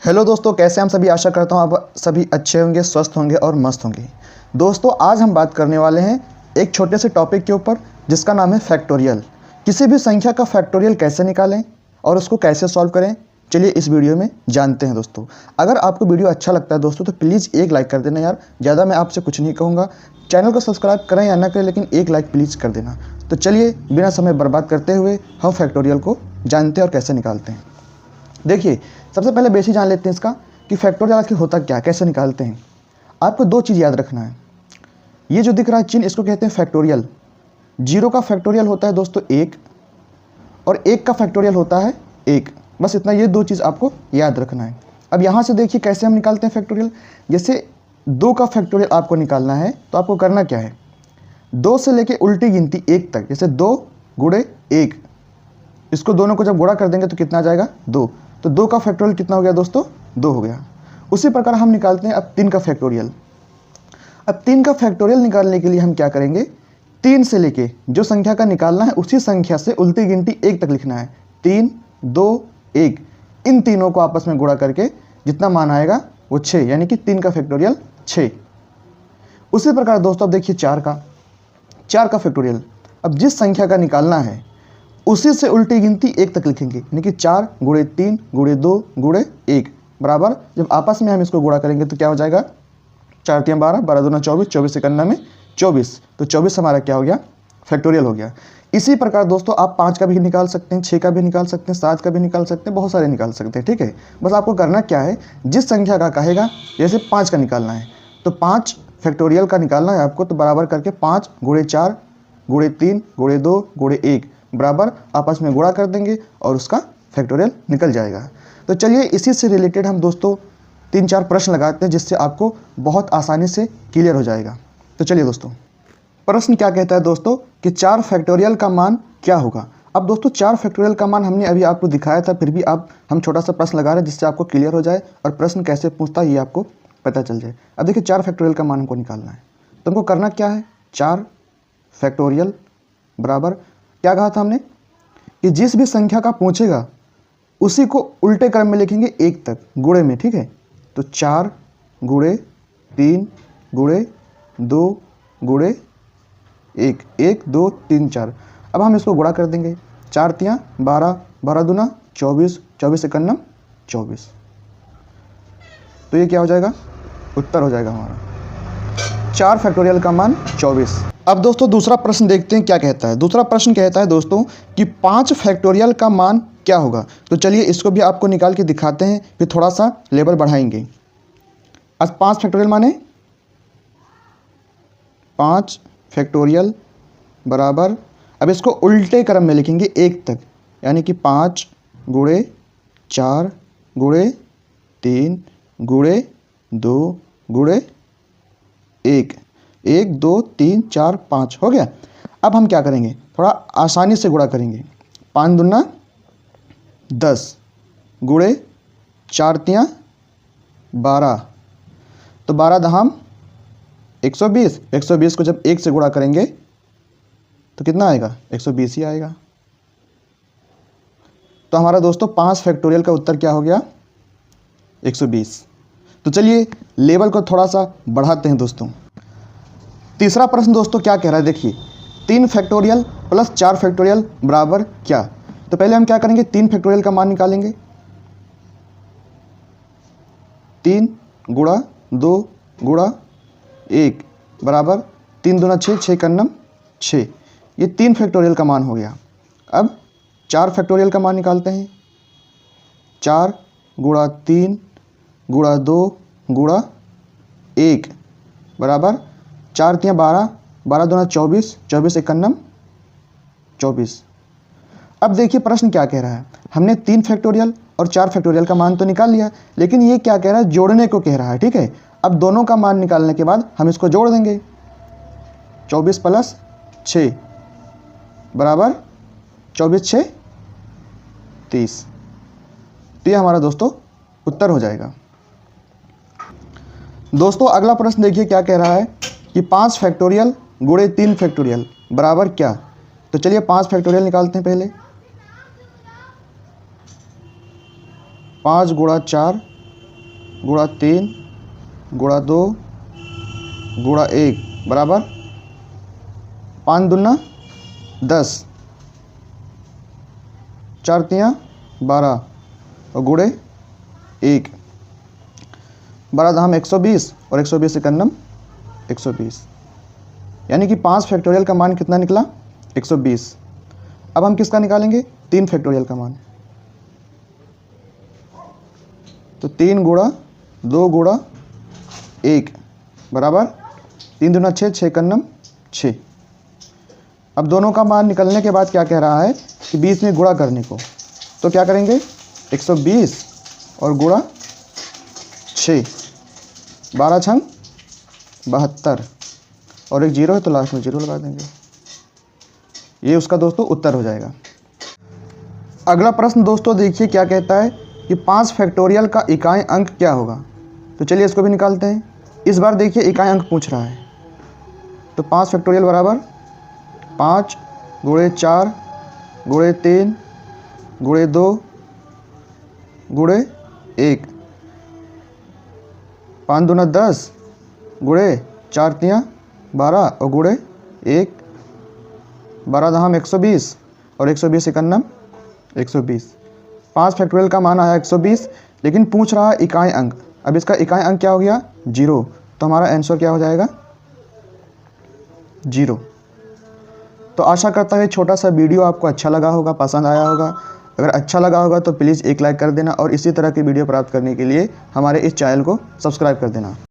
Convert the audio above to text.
Hello दोस्तों, कैसे हम सभी। आशा करता हूँ आप सभी अच्छे होंगे, स्वस्थ होंगे और मस्त होंगे। दोस्तों, आज हम बात करने वाले हैं एक छोटे से टॉपिक के ऊपर जिसका नाम है फैक्टोरियल। किसी भी संख्या का फैक्टोरियल कैसे निकालें और उसको कैसे सॉल्व करें, चलिए इस वीडियो में जानते हैं। दोस्तों, अगर आपको वीडियो अच्छा लगता है दोस्तों तो प्लीज़ एक लाइक कर देना यार। ज़्यादा मैं आपसे कुछ नहीं कहूँगा। चैनल को सब्सक्राइब करें या ना करें, लेकिन एक लाइक प्लीज़ कर देना। तो चलिए बिना समय बर्बाद करते हुए हम फैक्टोरियल को जानते हैं और कैसे निकालते हैं। देखिए, सबसे पहले बेसिक जान लेते हैं इसका कि फैक्टोरियल आखिर होता क्या है, कैसे निकालते हैं। आपको दो चीज़ याद रखना है। ये जो दिख रहा है चिन्ह, इसको कहते हैं फैक्टोरियल। 0 का फैक्टोरियल होता है दोस्तों 1, और 1 का फैक्टोरियल होता है 1। बस इतना, ये दो चीज़ आपको याद रखना है। अब यहाँ से देखिए कैसे हम निकालते हैं फैक्टोरियल। जैसे 2 का फैक्टोरियल आपको निकालना है तो आपको करना क्या है, 2 से लेके उल्टी गिनती 1 तक। जैसे 2 गुणे 1, इसको दोनों को जब गुणा कर देंगे तो कितना आ जाएगा, 2। तो 2 का फैक्टोरियल कितना हो गया दोस्तों, 2 हो गया। उसी प्रकार हम निकालते हैं अब 3 का फैक्टोरियल। अब 3 का फैक्टोरियल निकालने के लिए हम क्या करेंगे, 3 से लेके जो संख्या का निकालना है उसी संख्या से उल्टी गिनती 1 तक लिखना है। 3, 2, 1, इन तीनों को आपस में गुणा करके जितना मान आएगा वो 6, यानी कि 3 का फैक्टोरियल 6। उसी प्रकार दोस्तों अब देखिए 4 का फैक्टोरियल। अब जिस संख्या का निकालना है उसी से उल्टी गिनती 1 तक लिखेंगे, यानी कि 4 गुणे 3 गुणे 2 गुणे 1 बराबर। जब आपस में हम इसको गुणा करेंगे तो क्या हो जाएगा, 4 3 12, 12 दूना 24, 24 एकन्ना में 24। तो 24 हमारा क्या हो गया, फैक्टोरियल हो गया। इसी प्रकार दोस्तों आप 5 का भी निकाल सकते हैं, 6 का भी निकाल सकते हैं, 7 का भी निकाल सकते हैं, बहुत सारे निकाल सकते हैं। ठीक है, बस आपको करना क्या है, जिस संख्या का कहेगा, जैसे 5 का निकालना है तो 5 फैक्टोरियल का निकालना है आपको, तो बराबर करके 5 गुणे 4 गुणे 3 गुणे 2 गुणे 1 बराबर आपस में गुणा कर देंगे और उसका फैक्टोरियल निकल जाएगा। तो चलिए इसी से रिलेटेड हम दोस्तों 3-4 प्रश्न लगाते हैं जिससे आपको बहुत आसानी से क्लियर हो जाएगा। तो चलिए दोस्तों, प्रश्न क्या कहता है दोस्तों कि 4 फैक्टोरियल का मान क्या होगा। अब दोस्तों 4 फैक्टोरियल का मान हमने अभी आपको दिखाया था, फिर भी हम छोटा सा प्रश्न लगा रहे हैं जिससे आपको क्लियर हो जाए और प्रश्न कैसे पूछता है ये आपको पता चल जाए। अब देखिए 4 फैक्टोरियल का मान हमको निकालना है, तो हमको करना क्या है, 4 फैक्टोरियल बराबर क्या कहा था हमने कि जिस भी संख्या का पूछेगा उसी को उल्टे क्रम में लिखेंगे 1 तक गुणे में। ठीक है, तो 4 गुणे 3 गुणे 2 गुणे 1, 1 2 3 4। अब हम इसको गुणा कर देंगे, 4 3 12, 12 दूना 24, 24 एकन्नम 24। तो ये क्या हो जाएगा, उत्तर हो जाएगा हमारा 4 फैक्टोरियल का मान 24। अब दोस्तों दूसरा प्रश्न देखते हैं क्या कहता है। दूसरा प्रश्न कहता है दोस्तों कि 5 फैक्टोरियल का मान क्या होगा। तो चलिए इसको भी आपको निकाल के दिखाते हैं, फिर थोड़ा सा लेवल बढ़ाएंगे। आज 5 फैक्टोरियल माने 5 फैक्टोरियल बराबर, अब इसको उल्टे क्रम में लिखेंगे 1 तक, यानी कि 5 गुणे 4 गुणे 3 गुणे 2 गुणे 1, 1 2 3 4 5 हो गया। अब हम क्या करेंगे, थोड़ा आसानी से गुणा करेंगे। 5 दूना 10 गुणे 4 3 12, तो 12 दहाम 120। 120 को जब 1 से गुणा करेंगे तो कितना आएगा, 120 ही आएगा। तो हमारा दोस्तों 5 फैक्टोरियल का उत्तर क्या हो गया, 120। तो चलिए लेवल को थोड़ा सा बढ़ाते हैं दोस्तों। तीसरा प्रश्न दोस्तों क्या कह रहा है, देखिए 3 फैक्टोरियल प्लस 4 फैक्टोरियल बराबर क्या। तो पहले हम क्या करेंगे, 3 फैक्टोरियल का मान निकालेंगे। 3 गुणा 2 गुणा 1 बराबर 3 दूना 6, 6 एकन्नम 6। ये 3 फैक्टोरियल का मान हो गया। अब 4 फैक्टोरियल का मान निकालते हैं। 4 गुणा 3 गुणा 2 गुणा 1 बराबर 4 3 12, 12 दूना 24, 24 एकन्नम 24। अब देखिए प्रश्न क्या कह रहा है, हमने 3 फैक्टोरियल और 4 फैक्टोरियल का मान तो निकाल लिया, लेकिन ये क्या कह रहा है, जोड़ने को कह रहा है। ठीक है, अब दोनों का मान निकालने के बाद हम इसको जोड़ देंगे। 24 प्लस 6 बराबर 24 6 30। तो ये हमारा दोस्तों उत्तर हो जाएगा। दोस्तों अगला प्रश्न देखिए क्या कह रहा है कि 5 फैक्टोरियल गुणे 3 फैक्टोरियल बराबर क्या। तो चलिए 5 फैक्टोरियल निकालते हैं पहले। 5 गुणा 4 गुणा 3 गुणा 2 गुणा 1 बराबर 5 दूना 10, 4 तियाँ 12 और गुणे 1 12 हम 120 और 120 इकन्नम 120, यानी कि 5 फैक्टोरियल का मान कितना निकला 120। अब हम किसका निकालेंगे 3 फैक्टोरियल का मान, तो 3 गुणा 2 गुणा 1 बराबर 3 दूना 6, 6 इकन्नम 6। अब दोनों का मान निकलने के बाद क्या कह रहा है कि 20 में गुणा करने को, तो क्या करेंगे 120 और गुणा 6, 12 छंग 72 और एक जीरो है तो लास्ट में जीरो लगा देंगे। ये उसका दोस्तों उत्तर हो जाएगा। अगला प्रश्न दोस्तों देखिए क्या कहता है कि 5 फैक्टोरियल का इकाई अंक क्या होगा। तो चलिए इसको भी निकालते हैं। इस बार देखिए इकाई अंक पूछ रहा है, तो 5 फैक्टोरियल बराबर 5 गुणे 4 गुणे 3 गुणे 2 गुणे 1, 5 दूना 10 गुणे 4 तियाँ 12 और गुणे 1, 12 दहम 120 और 120 इकन्नम 120। 5 फैक्टोरियल का मान आया 120, लेकिन पूछ रहा है इकाई अंक। अब इसका इकाई अंक क्या हो गया 0, तो हमारा आंसर क्या हो जाएगा 0। तो आशा करता हूँ ये छोटा सा वीडियो आपको अच्छा लगा होगा, पसंद आया होगा। अगर अच्छा लगा होगा तो प्लीज़ एक लाइक कर देना और इसी तरह की वीडियो प्राप्त करने के लिए हमारे इस चैनल को सब्सक्राइब कर देना।